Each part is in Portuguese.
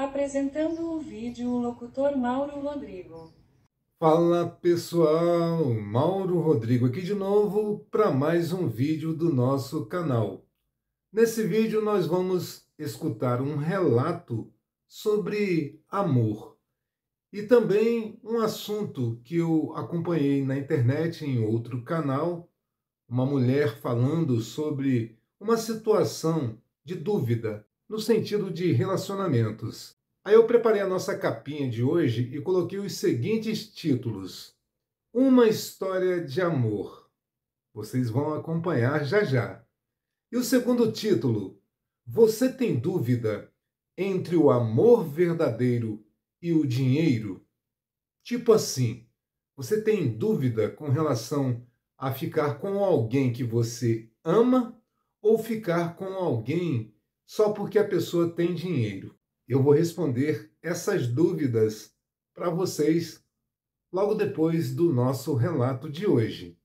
Apresentando o vídeo, o locutor Mauro Rodrigo. Fala pessoal, Mauro Rodrigo aqui de novo para mais um vídeo do nosso canal. Nesse vídeo nós vamos escutar um relato sobre amor e também um assunto que eu acompanhei na internet em outro canal, uma mulher falando sobre uma situação de dúvida no sentido de relacionamentos. Aí eu preparei a nossa capinha de hoje e coloquei os seguintes títulos: Uma história de amor. Vocês vão acompanhar já já. E o segundo título: Você tem dúvida entre o amor verdadeiro e o dinheiro? Tipo assim, você tem dúvida com relação a ficar com alguém que você ama ou ficar com alguém só porque a pessoa tem dinheiro? Eu vou responder essas dúvidas para vocês logo depois do nosso relato de hoje.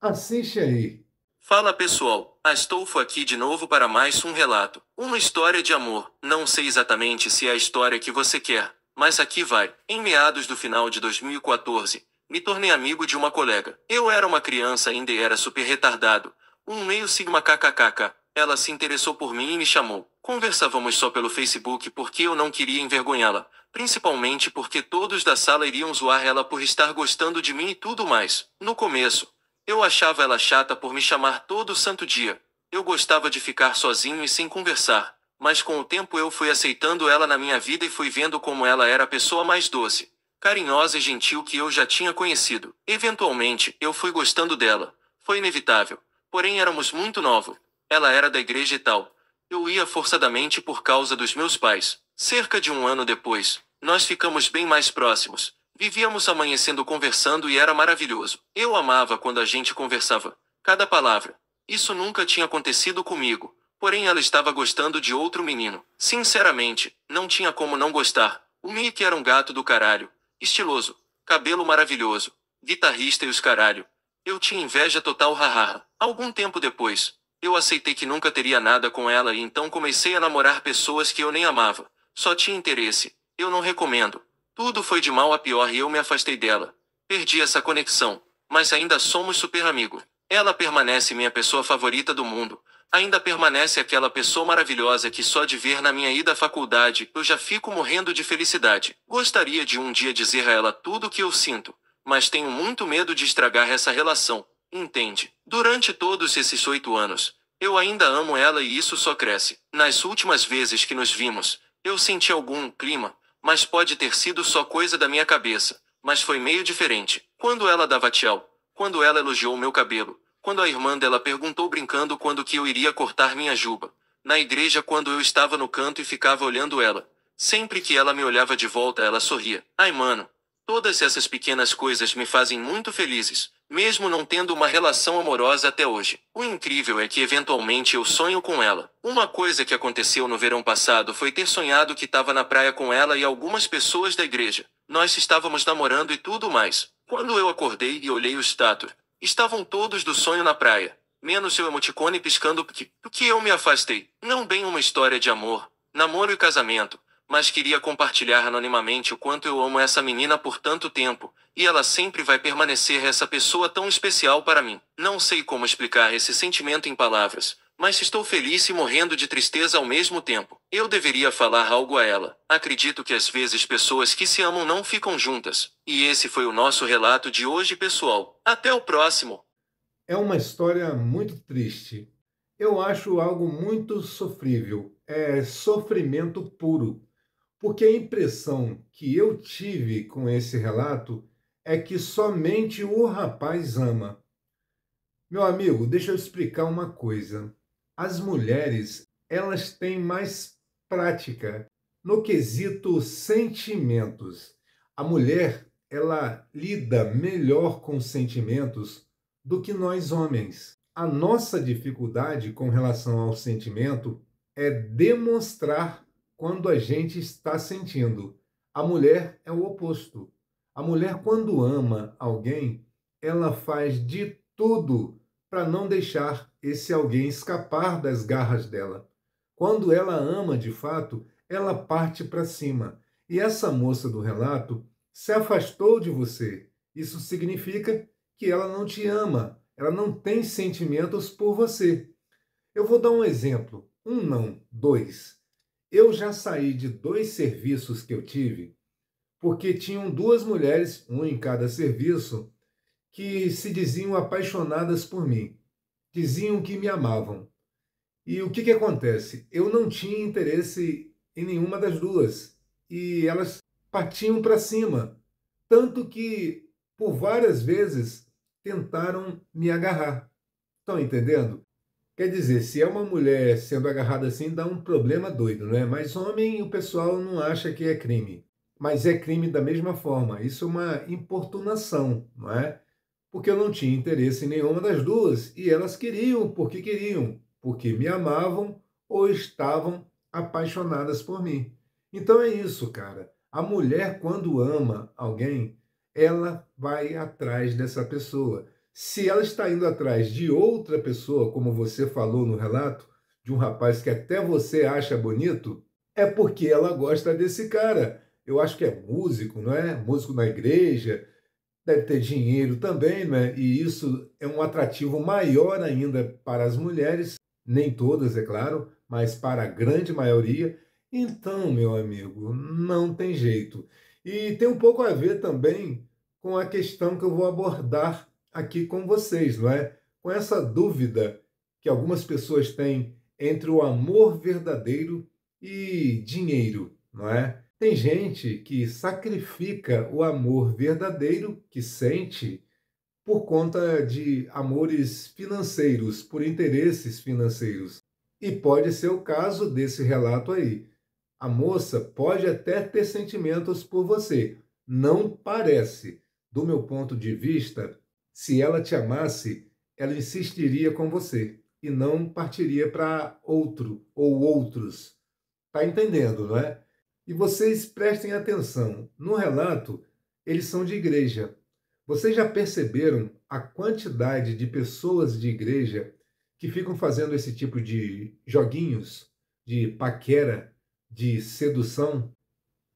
Assiste aí. Fala pessoal, Astolfo aqui de novo para mais um relato. Uma história de amor. Não sei exatamente se é a história que você quer, mas aqui vai. Em meados do final de 2014, me tornei amigo de uma colega. Eu era uma criança ainda e era super retardado. Um meio sigma kkkk. Ela se interessou por mim e me chamou. Conversávamos só pelo Facebook porque eu não queria envergonhá-la. Principalmente porque todos da sala iriam zoar ela por estar gostando de mim e tudo mais. No começo, eu achava ela chata por me chamar todo santo dia. Eu gostava de ficar sozinho e sem conversar, mas com o tempo eu fui aceitando ela na minha vida e fui vendo como ela era a pessoa mais doce, carinhosa e gentil que eu já tinha conhecido. Eventualmente, eu fui gostando dela. Foi inevitável. Porém, éramos muito novos. Ela era da igreja e tal. Eu ia forçadamente por causa dos meus pais. Cerca de um ano depois, nós ficamos bem mais próximos. Vivíamos amanhecendo conversando e era maravilhoso. Eu amava quando a gente conversava. Cada palavra. Isso nunca tinha acontecido comigo. Porém ela estava gostando de outro menino. Sinceramente, não tinha como não gostar. O Mickey era um gato do caralho. Estiloso. Cabelo maravilhoso. Guitarrista e os caralho. Eu tinha inveja total, hahaha. Algum tempo depois, eu aceitei que nunca teria nada com ela e então comecei a namorar pessoas que eu nem amava. Só tinha interesse. Eu não recomendo. Tudo foi de mal a pior e eu me afastei dela. Perdi essa conexão, mas ainda somos super amigos. Ela permanece minha pessoa favorita do mundo. Ainda permanece aquela pessoa maravilhosa que só de ver na minha ida à faculdade eu já fico morrendo de felicidade. Gostaria de um dia dizer a ela tudo o que eu sinto, mas tenho muito medo de estragar essa relação, entende? Durante todos esses 8 anos, eu ainda amo ela e isso só cresce. Nas últimas vezes que nos vimos, eu senti algum clima, mas pode ter sido só coisa da minha cabeça. Mas foi meio diferente. Quando ela dava tchau, quando ela elogiou meu cabelo, quando a irmã dela perguntou brincando quando que eu iria cortar minha juba, na igreja quando eu estava no canto e ficava olhando ela. Sempre que ela me olhava de volta ela sorria. Ai mano, todas essas pequenas coisas me fazem muito felizes, mesmo não tendo uma relação amorosa até hoje. O incrível é que eventualmente eu sonho com ela. Uma coisa que aconteceu no verão passado foi ter sonhado que estava na praia com ela e algumas pessoas da igreja. Nós estávamos namorando e tudo mais. Quando eu acordei e olhei o status, estavam todos do sonho na praia, menos seu emoticone piscando porque eu me afastei. Não bem uma história de amor, namoro e casamento, mas queria compartilhar anonimamente o quanto eu amo essa menina por tanto tempo, e ela sempre vai permanecer essa pessoa tão especial para mim. Não sei como explicar esse sentimento em palavras, mas estou feliz e morrendo de tristeza ao mesmo tempo. Eu deveria falar algo a ela. Acredito que às vezes pessoas que se amam não ficam juntas. E esse foi o nosso relato de hoje, pessoal. Até o próximo! É uma história muito triste. Eu acho algo muito sofrível. É sofrimento puro. Porque a impressão que eu tive com esse relato é que somente o rapaz ama. Meu amigo, deixa eu explicar uma coisa. As mulheres, elas têm mais prática no quesito sentimentos. A mulher, ela lida melhor com sentimentos do que nós homens. A nossa dificuldade com relação ao sentimento é demonstrar quando a gente está sentindo. A mulher é o oposto. A mulher, quando ama alguém, ela faz de tudo para não deixar esse alguém escapar das garras dela. Quando ela ama de fato, ela parte para cima. E essa moça do relato se afastou de você. Isso significa que ela não te ama, ela não tem sentimentos por você. Eu vou dar um exemplo, um não, dois. Eu já saí de 2 serviços que eu tive, porque tinham 2 mulheres, um em cada serviço, que se diziam apaixonadas por mim, diziam que me amavam. E o que que acontece? Eu não tinha interesse em nenhuma das duas, e elas partiam para cima, tanto que por várias vezes tentaram me agarrar. Estão entendendo? Quer dizer, se é uma mulher sendo agarrada assim, dá um problema doido, né? Mas homem, o pessoal não acha que é crime. Mas é crime da mesma forma. Isso é uma importunação, não é? Porque eu não tinha interesse em nenhuma das duas e elas queriam, porque me amavam ou estavam apaixonadas por mim. Então é isso, cara. A mulher, quando ama alguém, ela vai atrás dessa pessoa. Se ela está indo atrás de outra pessoa, como você falou no relato, de um rapaz que até você acha bonito, é porque ela gosta desse cara. Eu acho que é músico, não é? Músico na igreja, deve ter dinheiro também, né? E isso é um atrativo maior ainda para as mulheres, nem todas, é claro, mas para a grande maioria. Então, meu amigo, não tem jeito. E tem um pouco a ver também com a questão que eu vou abordar aqui com vocês, não é? Com essa dúvida que algumas pessoas têm entre o amor verdadeiro e dinheiro, não é? Tem gente que sacrifica o amor verdadeiro que sente por conta de amores financeiros, por interesses financeiros. E pode ser o caso desse relato aí. A moça pode até ter sentimentos por você. Não parece. Do meu ponto de vista, se ela te amasse, ela insistiria com você e não partiria para outro ou outros. Tá entendendo, não é? E vocês prestem atenção. No relato, eles são de igreja. Vocês já perceberam a quantidade de pessoas de igreja que ficam fazendo esse tipo de joguinhos, de paquera, de sedução?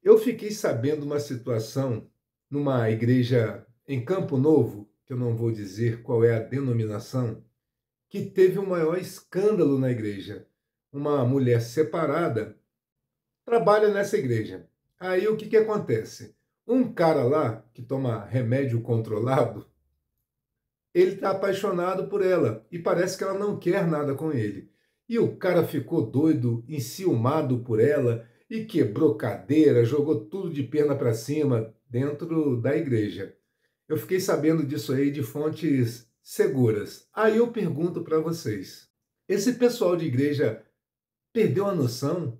Eu fiquei sabendo uma situação numa igreja em Campo Novo, que eu não vou dizer qual é a denominação, que teve o maior escândalo na igreja. Uma mulher separada trabalha nessa igreja. Aí o que que acontece? Um cara lá que toma remédio controlado, ele está apaixonado por ela e parece que ela não quer nada com ele. E o cara ficou doido, enciumado por ela e quebrou cadeira, jogou tudo de perna para cima dentro da igreja. Eu fiquei sabendo disso aí de fontes seguras. Aí eu pergunto para vocês: esse pessoal de igreja perdeu a noção?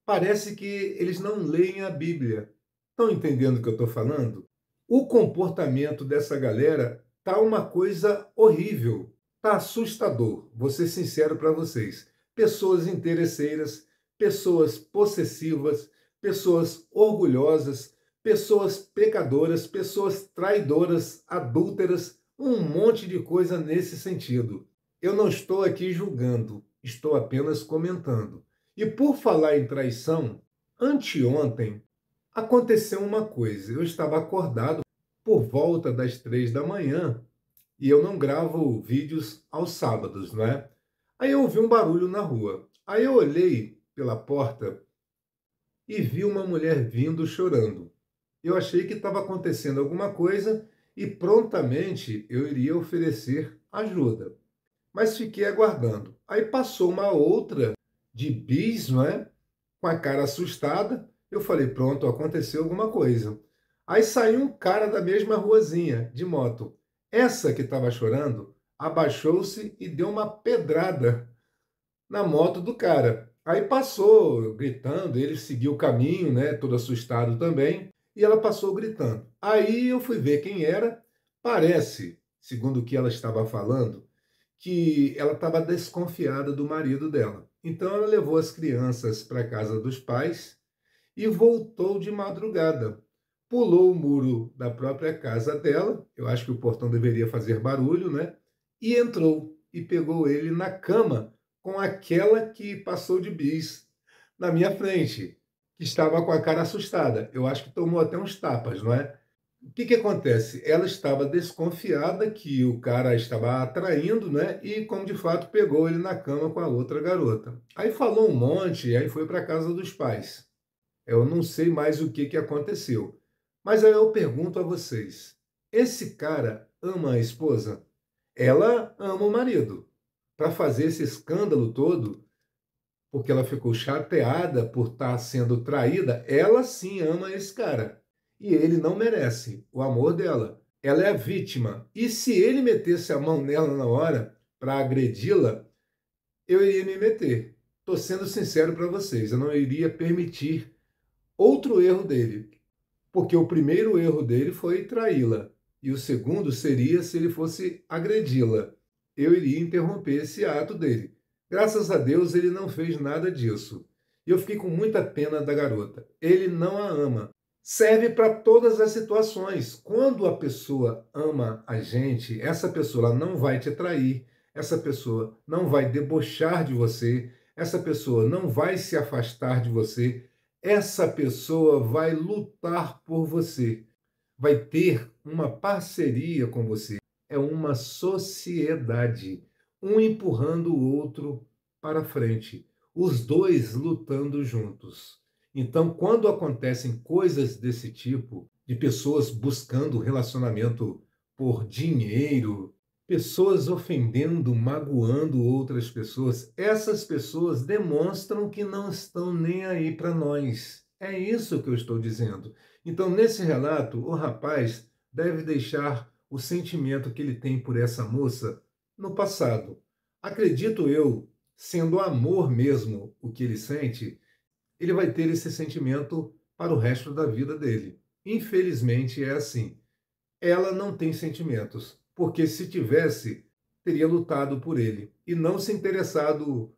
Parece que eles não leem a Bíblia. Estão entendendo o que eu estou falando? O comportamento dessa galera tá uma coisa horrível, tá assustador. Vou ser sincero para vocês. Pessoas interesseiras, pessoas possessivas, pessoas orgulhosas, pessoas pecadoras, pessoas traidoras, adúlteras, um monte de coisa nesse sentido. Eu não estou aqui julgando, estou apenas comentando. E por falar em traição, anteontem aconteceu uma coisa. Eu estava acordado por volta das 3 da manhã e eu não gravo vídeos aos sábados, não é? Aí eu ouvi um barulho na rua. Aí eu olhei pela porta e vi uma mulher vindo chorando. Eu achei que estava acontecendo alguma coisa e prontamente eu iria oferecer ajuda. Mas fiquei aguardando. Aí passou uma outra de bis, não é? Com a cara assustada. Eu falei, pronto, aconteceu alguma coisa. Aí saiu um cara da mesma ruazinha, de moto. Essa que estava chorando abaixou-se e deu uma pedrada na moto do cara. Aí passou gritando, ele seguiu o caminho, né, todo assustado também, e ela passou gritando. Aí eu fui ver quem era. Parece, segundo o que ela estava falando, que ela estava desconfiada do marido dela. Então ela levou as crianças para a casa dos pais e voltou de madrugada. Pulou o muro da própria casa dela, eu acho que o portão deveria fazer barulho, né? E entrou e pegou ele na cama com aquela que passou de bis na minha frente. que estava com a cara assustada. Eu acho que tomou até uns tapas, não é? O que que acontece? Ela estava desconfiada que o cara estava a atraindo, né? E como de fato pegou ele na cama com a outra garota. Aí falou um monte, aí foi para casa dos pais. Eu não sei mais o que que aconteceu. Mas aí eu pergunto a vocês: esse cara ama a esposa? Ela ama o marido. Para fazer esse escândalo todo, porque ela ficou chateada por estar sendo traída, ela sim ama esse cara. E ele não merece o amor dela. Ela é a vítima. E se ele metesse a mão nela na hora para agredi-la, eu iria me meter. Estou sendo sincero para vocês, eu não iria permitir outro erro dele. Porque o primeiro erro dele foi traí-la. E o segundo seria se ele fosse agredi-la. Eu iria interromper esse ato dele. Graças a Deus ele não fez nada disso. E eu fiquei com muita pena da garota. Ele não a ama. Serve para todas as situações. Quando a pessoa ama a gente, essa pessoa ela não vai te trair, essa pessoa não vai debochar de você, essa pessoa não vai se afastar de você, essa pessoa vai lutar por você, vai ter uma parceria com você. É uma sociedade, um empurrando o outro para frente, os dois lutando juntos. Então, quando acontecem coisas desse tipo, de pessoas buscando relacionamento por dinheiro, pessoas ofendendo, magoando outras pessoas, essas pessoas demonstram que não estão nem aí para nós. É isso que eu estou dizendo. Então, nesse relato, o rapaz deve deixar o sentimento que ele tem por essa moça no passado. Acredito eu, sendo amor mesmo o que ele sente, ele vai ter esse sentimento para o resto da vida dele. Infelizmente é assim. Ela não tem sentimentos, porque se tivesse, teria lutado por ele e não se interessado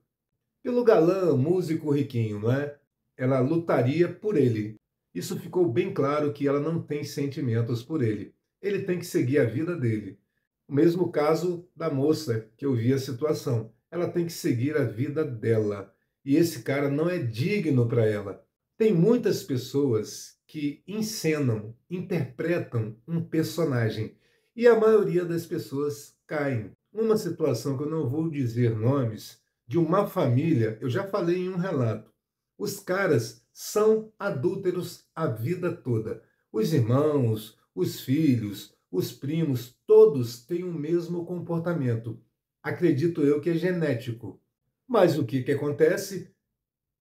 pelo galã, músico riquinho, não é? Ela lutaria por ele. Isso ficou bem claro que ela não tem sentimentos por ele. Ele tem que seguir a vida dele. O mesmo caso da moça que eu vi a situação. Ela tem que seguir a vida dela. E esse cara não é digno para ela. Tem muitas pessoas que encenam, interpretam um personagem. E a maioria das pessoas caem. Uma situação que eu não vou dizer nomes, de uma família, eu já falei em um relato. Os caras são adúlteros a vida toda. Os irmãos, os filhos, os primos, todos têm o mesmo comportamento. Acredito eu que é genético. Mas o que que acontece?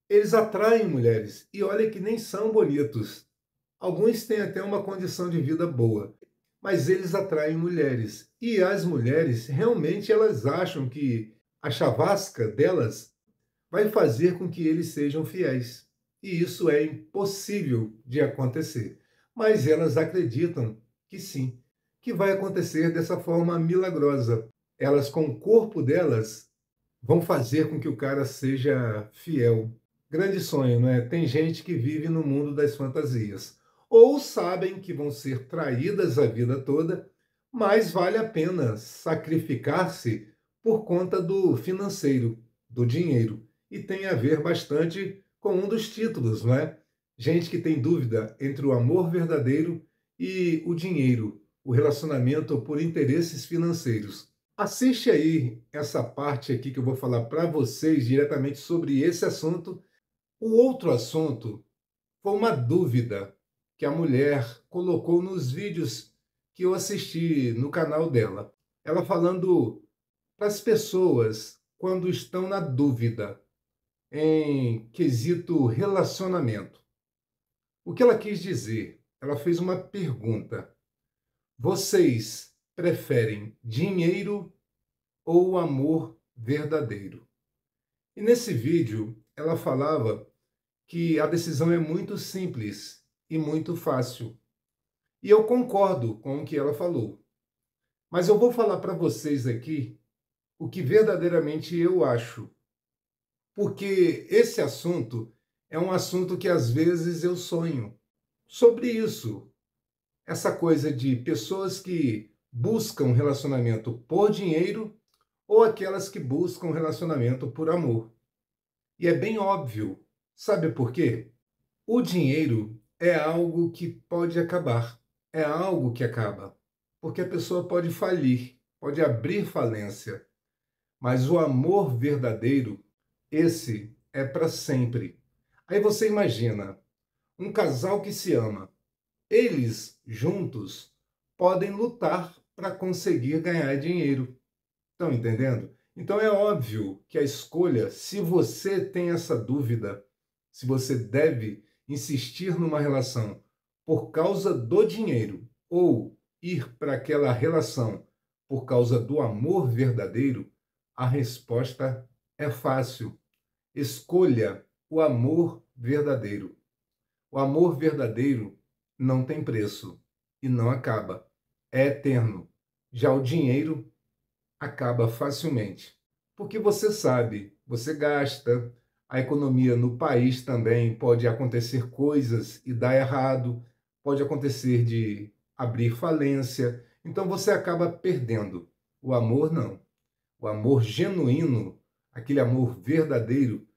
Eles atraem mulheres e olha que nem são bonitos. Alguns têm até uma condição de vida boa, mas eles atraem mulheres. E as mulheres realmente elas acham que a chavasca delas vai fazer com que eles sejam fiéis. E isso é impossível de acontecer. Mas elas acreditam que sim, que vai acontecer dessa forma milagrosa. Elas, com o corpo delas, vão fazer com que o cara seja fiel. Grande sonho, não é? Tem gente que vive no mundo das fantasias. Ou sabem que vão ser traídas a vida toda, mas vale a pena sacrificar-se por conta do financeiro, do dinheiro. E tem a ver bastante com um dos títulos, não é? Gente que tem dúvida entre o amor verdadeiro e o dinheiro, o relacionamento por interesses financeiros. Assiste aí essa parte aqui que eu vou falar para vocês diretamente sobre esse assunto. O outro assunto foi uma dúvida que a mulher colocou nos vídeos que eu assisti no canal dela. Ela falando para as pessoas quando estão na dúvida em quesito relacionamento. O que ela quis dizer? Ela fez uma pergunta. Vocês preferem dinheiro ou amor verdadeiro? E nesse vídeo ela falava que a decisão é muito simples e muito fácil. E eu concordo com o que ela falou. Mas eu vou falar para vocês aqui o que verdadeiramente eu acho. Porque esse assunto é um assunto que às vezes eu sonho sobre isso. Essa coisa de pessoas que buscam relacionamento por dinheiro ou aquelas que buscam relacionamento por amor. E é bem óbvio. Sabe por quê? O dinheiro é algo que pode acabar, é algo que acaba, porque a pessoa pode falir, pode abrir falência, mas o amor verdadeiro, esse é para sempre. Aí você imagina, um casal que se ama, eles juntos podem lutar para conseguir ganhar dinheiro. Estão entendendo? Então é óbvio que a escolha, se você tem essa dúvida, se você deve insistir numa relação por causa do dinheiro ou ir para aquela relação por causa do amor verdadeiro, a resposta é fácil. Escolha o amor verdadeiro. O amor verdadeiro não tem preço e não acaba. É eterno. Já o dinheiro acaba facilmente. Porque você sabe, você gasta, a economia no país também pode acontecer coisas e dar errado, pode acontecer de abrir falência, então você acaba perdendo. O amor não. O amor genuíno, aquele amor verdadeiro,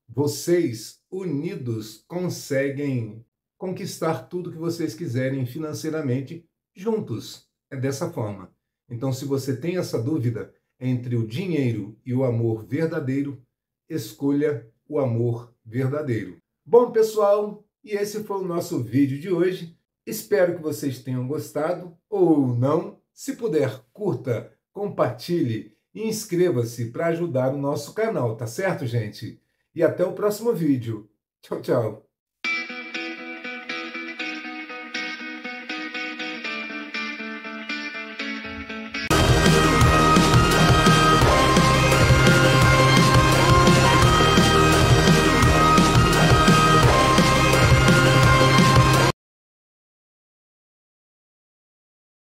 vocês unidos conseguem conquistar tudo que vocês quiserem financeiramente juntos. É dessa forma. Então, se você tem essa dúvida entre o dinheiro e o amor verdadeiro, escolha o amor verdadeiro. Bom, pessoal, e esse foi o nosso vídeo de hoje. Espero que vocês tenham gostado ou não. Se puder, curta, compartilhe e inscreva-se para ajudar o nosso canal, tá certo, gente? E até o próximo vídeo. Tchau, tchau.